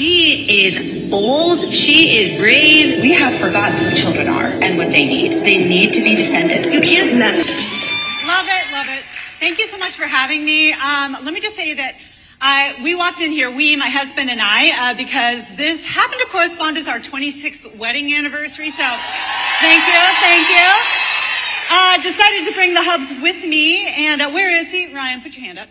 She is bold. She is brave. We have forgotten who children are and what they need. They need to be defended. You can't mess. Love it, love it. Thank you so much for having me. Let me just say that we walked in here, my husband and I, because this happened to correspond with our 26th wedding anniversary. So thank you. Decided to bring the hubs with me. And where is he? Ryan, put your hand up.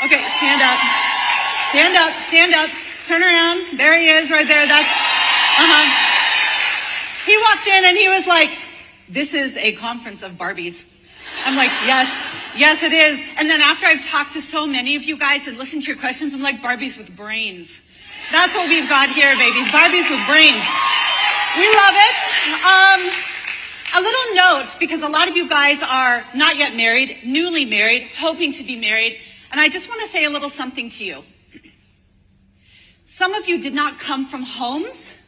Okay, stand up. Stand up, stand up. Turn around. There he is right there. That's, He walked in and he was like, "This is a conference of Barbies." I'm like, yes, it is. And then after I've talked to so many of you guys and listened to your questions, I'm like, Barbies with brains. That's what we've got here, babies. Barbies with brains. We love it. A little note, because a lot of you guys are not yet married, newly married, hoping to be married. And I just want to say a little something to you. Some of you did not come from homes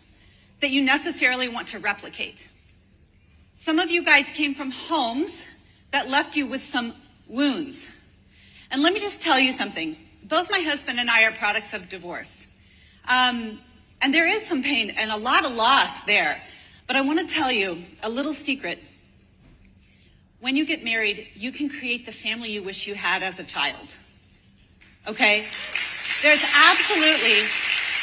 that you necessarily want to replicate. Some of you guys came from homes that left you with some wounds. And let me just tell you something. Both my husband and I are products of divorce. And there is some pain and a lot of loss there. But I want to tell you a little secret. When you get married, you can create the family you wish you had as a child. Okay? There's absolutely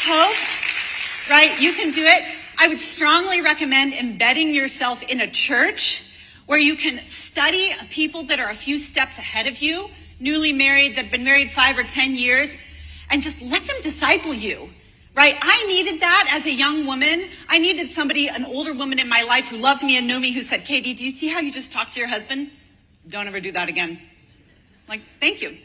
hope, right? You can do it. I would strongly recommend embedding yourself in a church where you can study people that are a few steps ahead of you, newly married, that have been married 5 or 10 years, and just let them disciple you, right? I needed that as a young woman. I needed somebody, an older woman in my life who loved me and knew me, who said, "Katie, do you see how you just talked to your husband? Don't ever do that again." Like, thank you.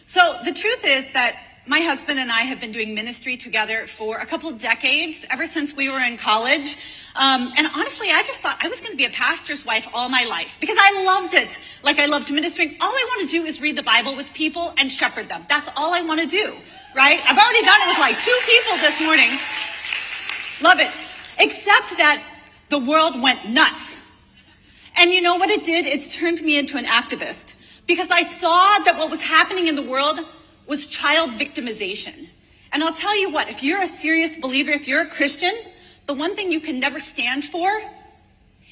So the truth is that my husband and I have been doing ministry together for a couple of decades, ever since we were in college. And honestly, I just thought I was going to be a pastor's wife all my life because I loved it. Like, I loved ministering. All I want to do is read the Bible with people and shepherd them. That's all I want to do, right? I've already done it with like 2 people this morning. Love it. Except that the world went nuts. And you know what it did? It's turned me into an activist because I saw that what was happening in the world was child victimization. And I'll tell you what, if you're a serious believer, if you're a Christian, the one thing you can never stand for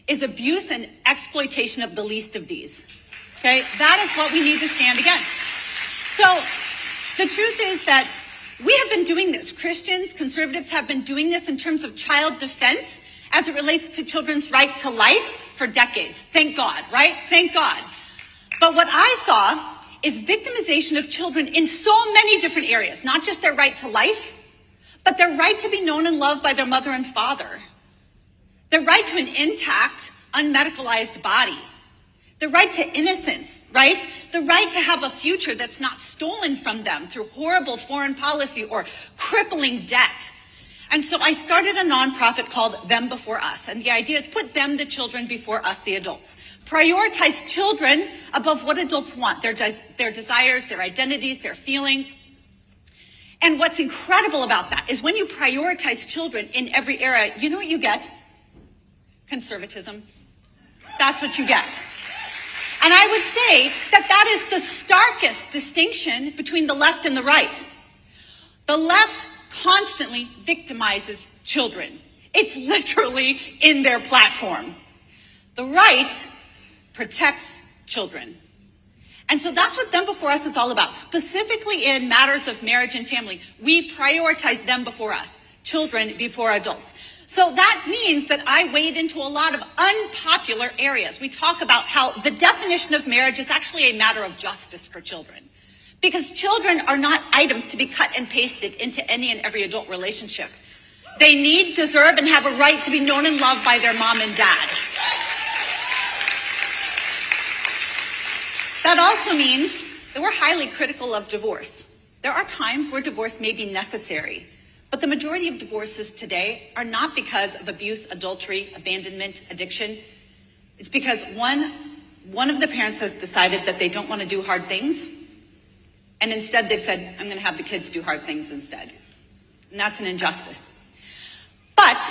is abuse and exploitation of the least of these. Okay? That is what we need to stand against. So the truth is that we have been doing this. Christians, conservatives have been doing this in terms of child defense as it relates to children's right to life for decades. Thank God, right? Thank God. But what I saw is victimization of children in so many different areas, not just their right to life, but their right to be known and loved by their mother and father, their right to an intact, unmedicalized body, the right to innocence, right? The right to have a future that's not stolen from them through horrible foreign policy or crippling debt. And so I started a nonprofit called Them Before Us. And the idea is put them, the children, before us, the adults. Prioritize children above what adults want, their desires, their identities, their feelings. And what's incredible about that is when you prioritize children in every era, you know what you get? Conservatism. That's what you get. And I would say that that is the starkest distinction between the left and the right. The left constantly victimizes children. It's literally in their platform. The right protects children. And so that's what Them Before Us is all about. Specifically in matters of marriage and family, we prioritize them before us, children before adults. So that means that I wade into a lot of unpopular areas. We talk about how the definition of marriage is actually a matter of justice for children. Because children are not items to be cut and pasted into any and every adult relationship. They need, deserve, and have a right to be known and loved by their mom and dad. That also means that we're highly critical of divorce. There are times where divorce may be necessary, but the majority of divorces today are not because of abuse, adultery, abandonment, addiction. It's because one of the parents has decided that they don't want to do hard things. And instead they've said, I'm going to have the kids do hard things instead. And that's an injustice. But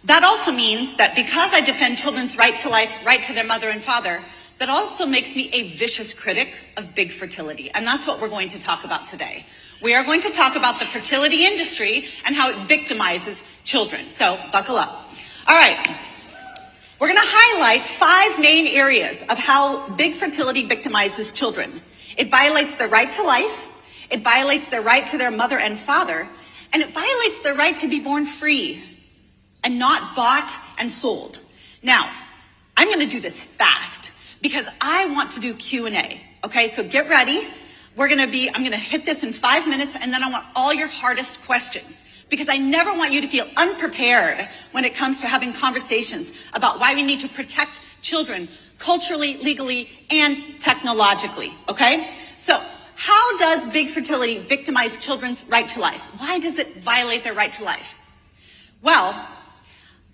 that also means that because I defend children's right to life, right to their mother and father, that also makes me a vicious critic of big fertility. And that's what we're going to talk about today. We are going to talk about the fertility industry and how it victimizes children. So buckle up. All right. We're going to highlight 5 main areas of how big fertility victimizes children. It violates their right to life. It violates their right to their mother and father. And it violates their right to be born free and not bought and sold. Now, I'm going to do this fast because I want to do Q&A. Okay, so get ready. I'm going to hit this in 5 minutes, and then I want all your hardest questions because I never want you to feel unprepared when it comes to having conversations about why we need to protect children culturally, legally, and technologically. Okay, so how does big fertility victimize children's right to life? Why does it violate their right to life? Well,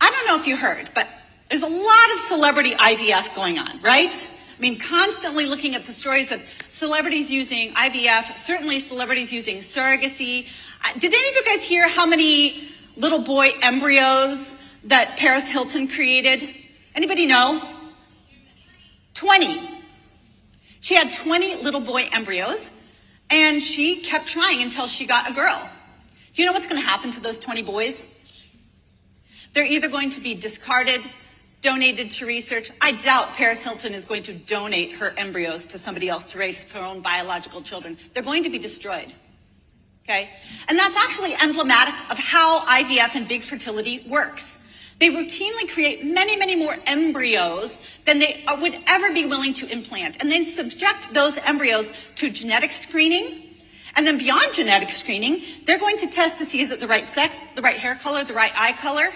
I don't know if you heard, but there's a lot of celebrity IVF going on, right? I mean, constantly looking at the stories of celebrities using IVF, certainly celebrities using surrogacy. Did any of you guys hear how many little boy embryos that Paris Hilton created? Anybody know? 20. She had 20 little boy embryos, and she kept trying until she got a girl. Do you know what's going to happen to those 20 boys? They're either going to be discarded, donated to research. I doubt Paris Hilton is going to donate her embryos to somebody else to raise her own biological children. They're going to be destroyed. Okay? And that's actually emblematic of how IVF and big fertility works. They routinely create many, many more embryos than they would ever be willing to implant, and then subject those embryos to genetic screening. And then beyond genetic screening, they're going to test to see is it the right sex, the right hair color, the right eye color.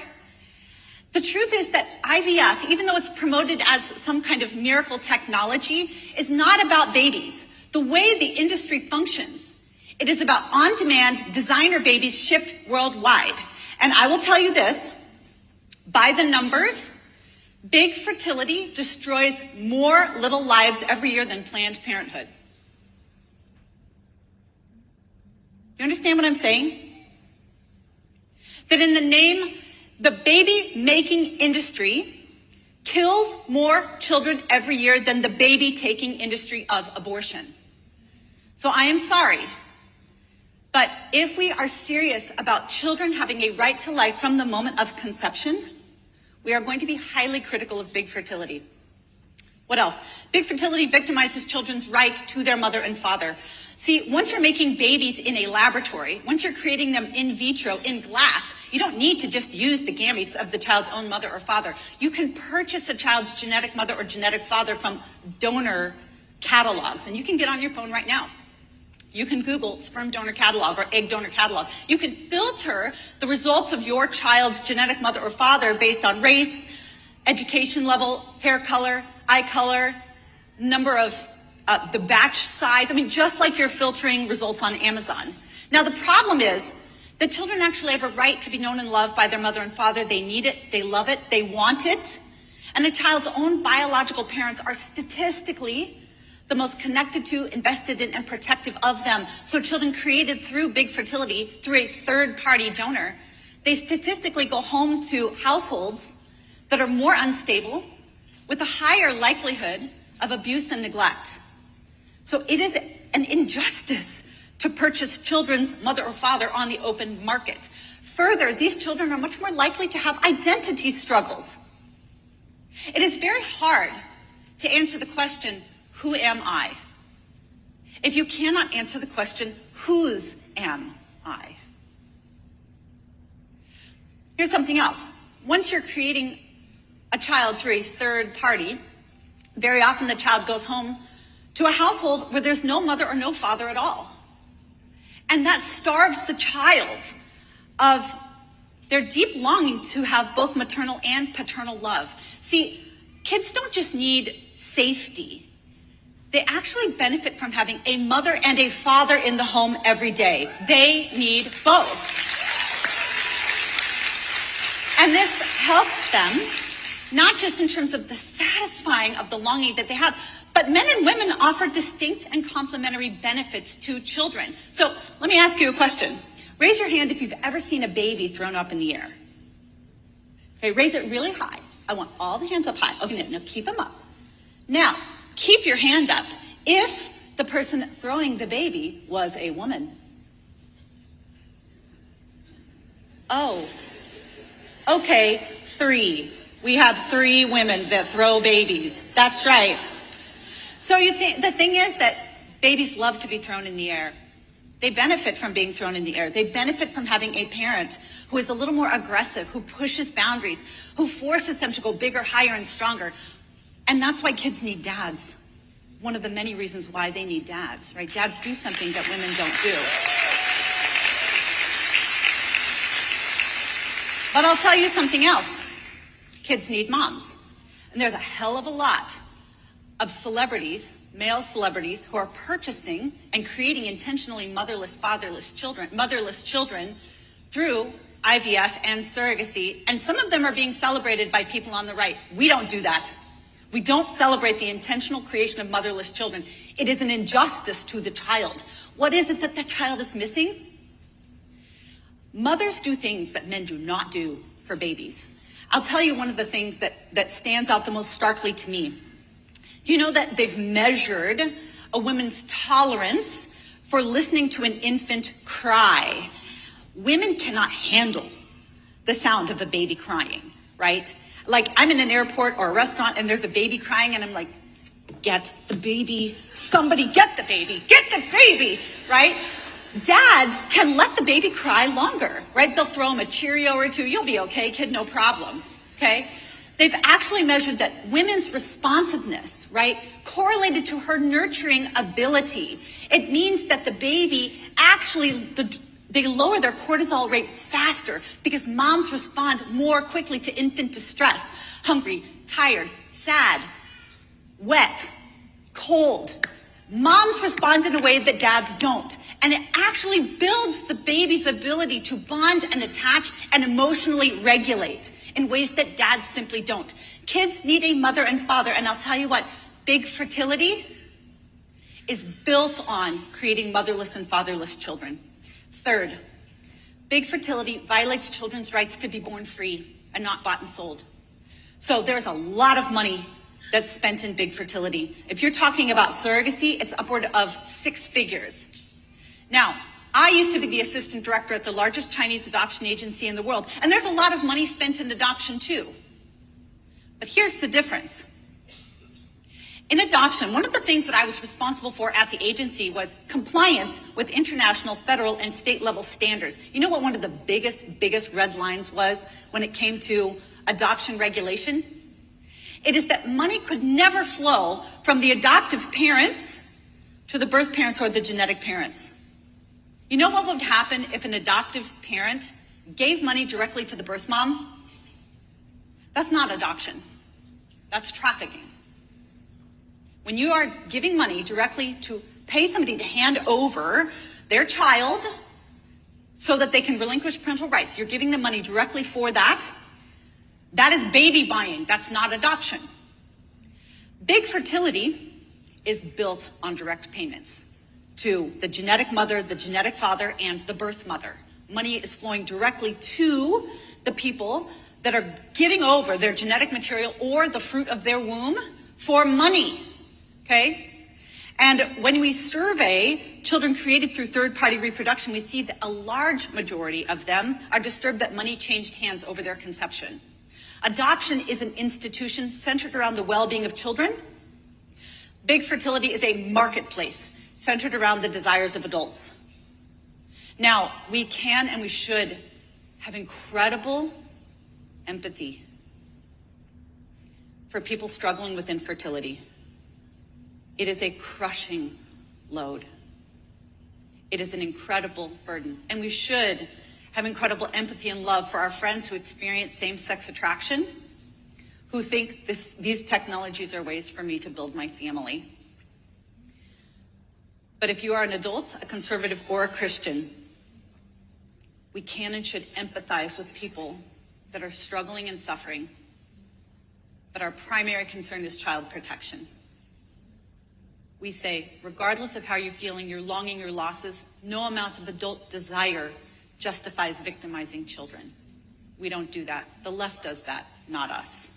The truth is that IVF, even though it's promoted as some kind of miracle technology, is not about babies. The way the industry functions, it is about on-demand designer babies shipped worldwide. And I will tell you this, by the numbers, big fertility destroys more little lives every year than Planned Parenthood. You understand what I'm saying? That in the name, the baby-making industry kills more children every year than the baby-taking industry of abortion. So I am sorry, but if we are serious about children having a right to life from the moment of conception, we are going to be highly critical of big fertility. What else? Big fertility victimizes children's right to their mother and father. See, once you're making babies in a laboratory, once you're creating them in vitro, in glass, you don't need to just use the gametes of the child's own mother or father. You can purchase a child's genetic mother or genetic father from donor catalogs, and you can get on your phone right now. You can Google sperm donor catalog or egg donor catalog. You can filter the results of your child's genetic mother or father based on race, education level, hair color, eye color, number of the batch size. I mean, just like you're filtering results on Amazon. Now, the problem is that children actually have a right to be known and loved by their mother and father. They need it, they love it, they want it. And a child's own biological parents are statistically the most connected to, invested in, and protective of them. So children created through big fertility, through a third-party donor, they statistically go home to households that are more unstable, with a higher likelihood of abuse and neglect. So it is an injustice to purchase children's mother or father on the open market. Further, these children are much more likely to have identity struggles. It is very hard to answer the question, who am I? If you cannot answer the question, whose am I? Here's something else. Once you're creating a child through a third party, very often the child goes home to a household where there's no mother or no father at all. And that starves the child of their deep longing to have both maternal and paternal love. See, kids don't just need safety. They actually benefit from having a mother and a father in the home every day. They need both. And this helps them, not just in terms of the satisfying of the longing that they have, but men and women offer distinct and complementary benefits to children. So let me ask you a question. Raise your hand if you've ever seen a baby thrown up in the air. Okay, raise it really high. I want all the hands up high. Okay, now keep them up. Now, keep your hand up if the person throwing the baby was a woman. Oh, okay, 3. We have 3 women that throw babies. That's right. So the thing is that babies love to be thrown in the air. They benefit from being thrown in the air. They benefit from having a parent who is a little more aggressive, who pushes boundaries, who forces them to go bigger, higher, and stronger. And that's why kids need dads. One of the many reasons why they need dads, right? Dads do something that women don't do. But I'll tell you something else. Kids need moms. And there's a hell of a lot of celebrities, male celebrities, who are purchasing and creating intentionally motherless children through IVF and surrogacy. And some of them are being celebrated by people on the right. We don't do that. We don't celebrate the intentional creation of motherless children. It is an injustice to the child. What is it that the child is missing? Mothers do things that men do not do for babies. I'll tell you one of the things that stands out the most starkly to me. Do you know that they've measured a woman's tolerance for listening to an infant cry? Women cannot handle the sound of a baby crying, right? Like, I'm in an airport or a restaurant and there's a baby crying and I'm like, get the baby, somebody get the baby, right? Dads can let the baby cry longer, right? They'll throw him a Cheerio or 2. You'll be okay, kid, no problem, okay? They've actually measured that women's responsiveness, right, correlated to her nurturing ability. It means that the baby actually, they lower their cortisol rate faster because moms respond more quickly to infant distress. Hungry, tired, sad, wet, cold. Moms respond in a way that dads don't. And it actually builds the baby's ability to bond and attach and emotionally regulate in ways that dads simply don't. Kids need a mother and father. And I'll tell you what, big fertility is built on creating motherless and fatherless children. Third, big fertility violates children's rights to be born free and not bought and sold. So there's a lot of money that's spent in big fertility. If you're talking about surrogacy, it's upward of 6 figures. Now, I used to be the assistant director at the largest Chinese adoption agency in the world, and there's a lot of money spent in adoption too. But here's the difference. In adoption, one of the things that I was responsible for at the agency was compliance with international, federal, and state level standards. You know what one of the biggest red lines was when it came to adoption regulation? It is that money could never flow from the adoptive parents to the birth parents or the genetic parents. You know what would happen if an adoptive parent gave money directly to the birth mom? That's not adoption. That's trafficking. When you are giving money directly to pay somebody to hand over their child so that they can relinquish parental rights, you're giving them money directly for that. That is baby buying. That's not adoption. Big fertility is built on direct payments to the genetic mother, the genetic father, and the birth mother. Money is flowing directly to the people that are giving over their genetic material or the fruit of their womb for money, okay? And when we survey children created through third-party reproduction, we see that a large majority of them are disturbed that money changed hands over their conception. Adoption is an institution centered around the well-being of children. Big fertility is a marketplace centered around the desires of adults. Now, we can and we should have incredible empathy for people struggling with infertility. It is a crushing load. It is an incredible burden. And we should have incredible empathy and love for our friends who experience same-sex attraction, who think these technologies are ways for me to build my family. But if you are an adult, a conservative, or a Christian, we can and should empathize with people that are struggling and suffering. But our primary concern is child protection. We say, regardless of how you're feeling, your longing, your losses, no amount of adult desire justifies victimizing children. We don't do that. The left does that, not us.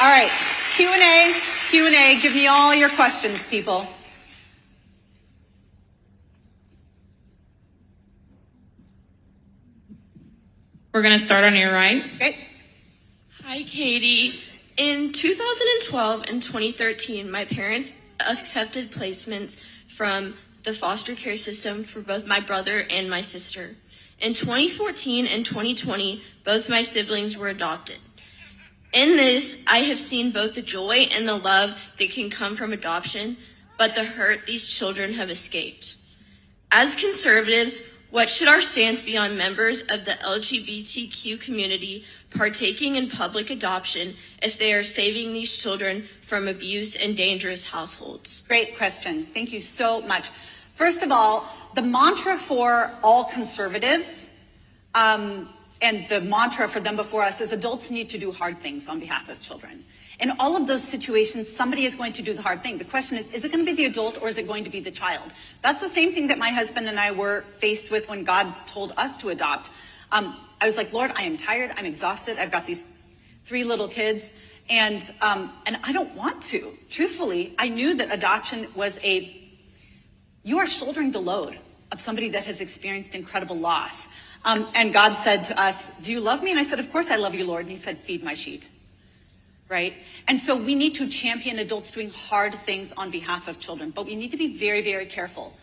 All right, Q&A, give me all your questions, people. We're going to start on your right. Great. Hi, Katie. In 2012 and 2013, my parents accepted placements from the foster care system for both my brother and my sister. In 2014 and 2020, both my siblings were adopted. In this, I have seen both the joy and the love that can come from adoption, but the hurt these children have escaped. As conservatives, what should our stance be on members of the LGBTQ community partaking in public adoption if they are saving these children from abuse and dangerous households? Great question. Thank you so much. First of all, the mantra for all conservatives, and the mantra for them before us is adults need to do hard things on behalf of children. In all of those situations, somebody is going to do the hard thing. The question is it going to be the adult or is it going to be the child? That's the same thing that my husband and I were faced with when God told us to adopt. I was like, Lord, I am tired. I'm exhausted. I've got these 3 little kids, and I don't want to. Truthfully, I knew that adoption was you are shouldering the load of somebody that has experienced incredible loss. And God said to us, do you love me? And I said, of course I love you, Lord. And he said, feed my sheep. Right? And so we need to champion adults doing hard things on behalf of children, but we need to be very, very careful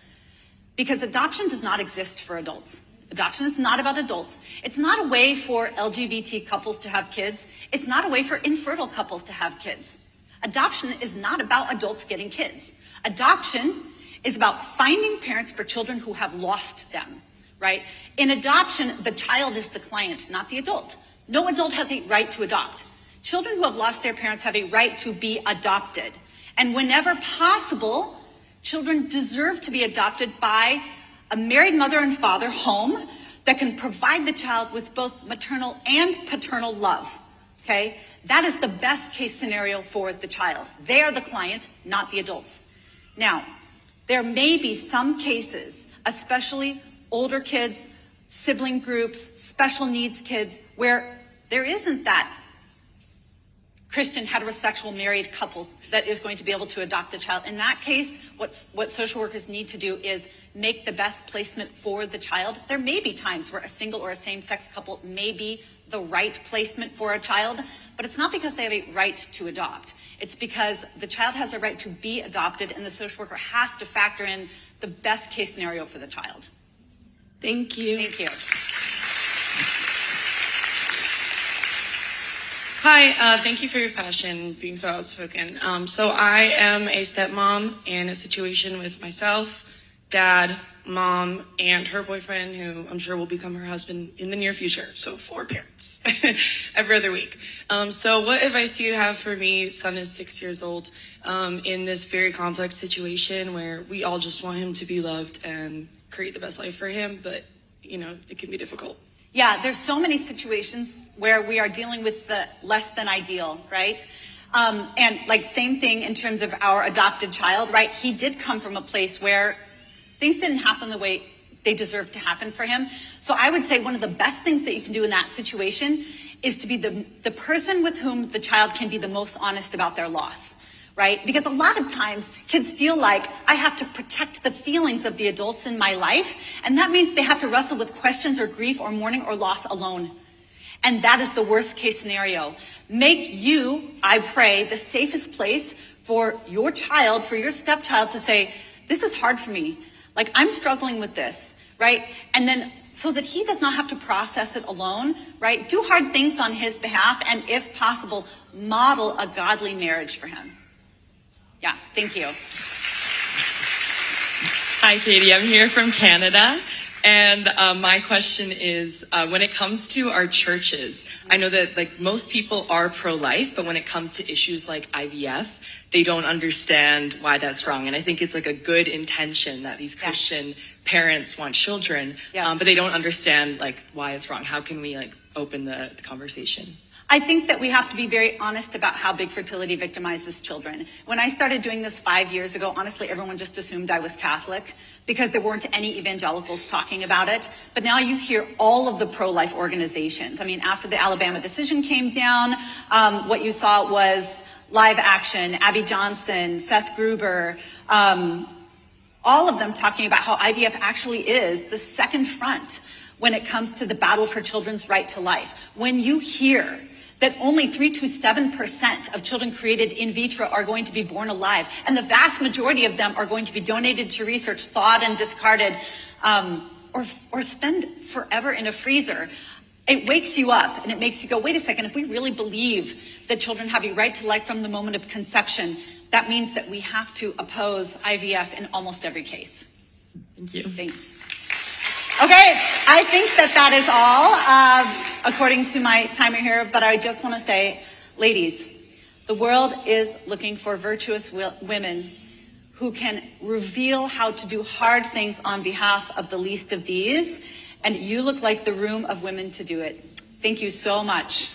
because adoption does not exist for adults. Adoption is not about adults. It's not a way for LGBT couples to have kids. It's not a way for infertile couples to have kids. Adoption is not about adults getting kids. Adoption is about finding parents for children who have lost them, right? In adoption, the child is the client, not the adult. No adult has a right to adopt. Children who have lost their parents have a right to be adopted. And whenever possible, children deserve to be adopted by a married mother and father home that can provide the child with both maternal and paternal love, okay? That is the best case scenario for the child. They are the client, not the adults. Now, there may be some cases, especially older kids, sibling groups, special needs kids, where there isn't that Christian heterosexual married couples that is going to be able to adopt the child. In that case, what social workers need to do is make the best placement for the child. There may be times where a single or a same-sex couple may be the right placement for a child, but it's not because they have a right to adopt. It's because the child has a right to be adopted and the social worker has to factor in the best case scenario for the child. Thank you. Thank you. Hi, thank you for your passion, being so outspoken. So I am a stepmom in a situation with myself, dad, mom, and her boyfriend, who I'm sure will become her husband in the near future. So 4 parents every other week. So what advice do you have for me? Son is 6 years old, in this very complex situation where we all just want him to be loved and create the best life for him, but you know, it can be difficult. Yeah, there's so many situations where we are dealing with the less than ideal, right? And like same thing in terms of our adopted child, right? He did come from a place where things didn't happen the way they deserved to happen for him. So I would say one of the best things that you can do in that situation is to be the person with whom the child can be the most honest about their loss, right? Because a lot of times kids feel like I have to protect the feelings of the adults in my life. And that means they have to wrestle with questions or grief or mourning or loss alone. And that is the worst case scenario. Make you, I pray, the safest place for your child, for your stepchild to say, this is hard for me. Like I'm struggling with this, right? And then so that he does not have to process it alone, right? Do hard things on his behalf. And if possible, model a godly marriage for him. Yeah, thank you. Hi, Katie. I'm here from Canada. And my question is, when it comes to our churches, I know that like most people are pro-life, but when it comes to issues like IVF, they don't understand why that's wrong. And I think it's like a good intention that these Christian parents want children, but they don't understand like why it's wrong. How can we like open the conversation? I think that we have to be very honest about how big fertility victimizes children. When I started doing this 5 years ago, honestly, everyone just assumed I was Catholic because there weren't any evangelicals talking about it. But now you hear all of the pro-life organizations. I mean, after the Alabama decision came down, what you saw was Live Action, Abby Johnson, Seth Gruber, all of them talking about how IVF actually is the second front when it comes to the battle for children's right to life. When you hear that only 3 to 7% of children created in vitro are going to be born alive, and the vast majority of them are going to be donated to research, thawed and discarded, or spend forever in a freezer, it wakes you up and it makes you go, wait a second, if we really believe that children have a right to life from the moment of conception, that means that we have to oppose IVF in almost every case. Thank you. Thanks. Okay, I think that is all, according to my timer here, but I just want to say, ladies, the world is looking for virtuous women who can reveal how to do hard things on behalf of the least of these, and you look like the room of women to do it. Thank you so much.